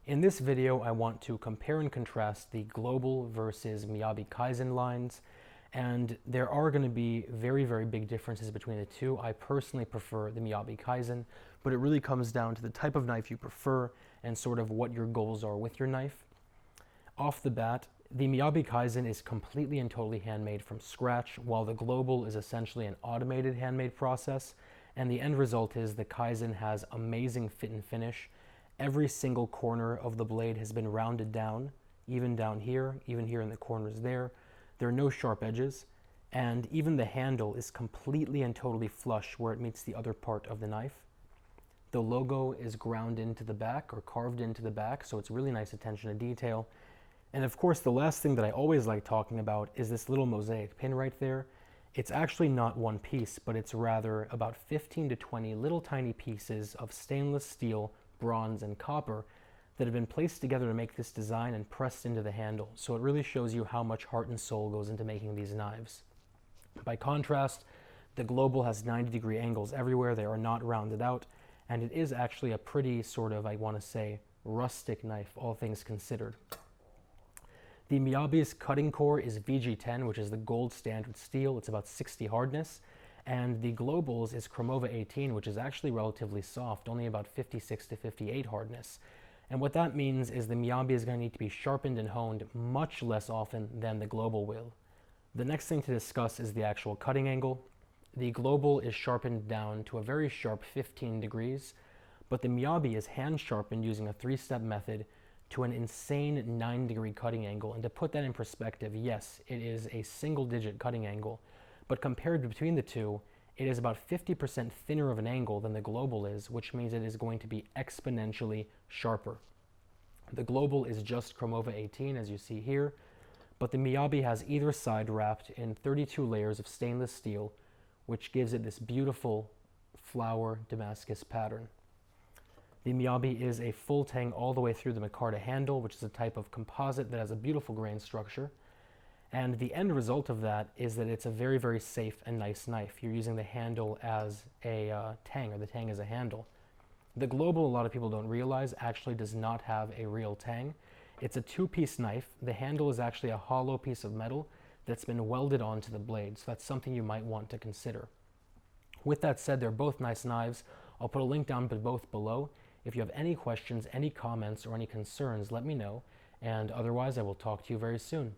In this video, I want to compare and contrast the global versus Miyabi Kaizen lines, and there are going to be very, very big differences between the two. I personally prefer the Miyabi Kaizen, but it really comes down to the type of knife you prefer and sort of what your goals are with your knife. Off the bat, the Miyabi Kaizen is completely and totally handmade from scratch, while the global is essentially an automated handmade process, and the end result is the Kaizen has amazing fit and finish. Every single corner of the blade has been rounded down, even down here, even here in the corners there. There are no sharp edges, and even the handle is completely and totally flush where it meets the other part of the knife. The logo is ground into the back or carved into the back, so it's really nice attention to detail. And of course, the last thing that I always like talking about is this little mosaic pin right there. It's actually not one piece, but it's rather about 15 to 20 little tiny pieces of stainless steel, bronze, and copper that have been placed together to make this design and pressed into the handle. So it really shows you how much heart and soul goes into making these knives. By contrast, the global has 90-degree angles everywhere. They are not rounded out, and it is actually a pretty sort of, I want to say, rustic knife, all things considered. The Miyabi's cutting core is VG10, which is the gold standard steel. It's about 60 hardness. And the Global's is Cromova 18, which is actually relatively soft, only about 56 to 58 hardness. And what that means is the Miyabi is going to need to be sharpened and honed much less often than the Global will. The next thing to discuss is the actual cutting angle. The Global is sharpened down to a very sharp 15 degrees, but the Miyabi is hand sharpened using a 3-step method to an insane 9-degree cutting angle. And to put that in perspective, yes, it is a single-digit cutting angle, but compared between the two, it is about 50% thinner of an angle than the Global is, which means it is going to be exponentially sharper. The Global is just Cromova 18, as you see here, but the Miyabi has either side wrapped in 32 layers of stainless steel, which gives it this beautiful flower Damascus pattern. The Miyabi is a full tang all the way through the micarta handle, which is a type of composite that has a beautiful grain structure. And the end result of that is that it's a very, very safe and nice knife. You're using the handle as a tang, or the tang as a handle. The Global, a lot of people don't realize, actually does not have a real tang. It's a 2-piece knife. The handle is actually a hollow piece of metal that's been welded onto the blade, so that's something you might want to consider. With that said, they're both nice knives. I'll put a link down to both below. If you have any questions, any comments, or any concerns, let me know. And otherwise, I will talk to you very soon.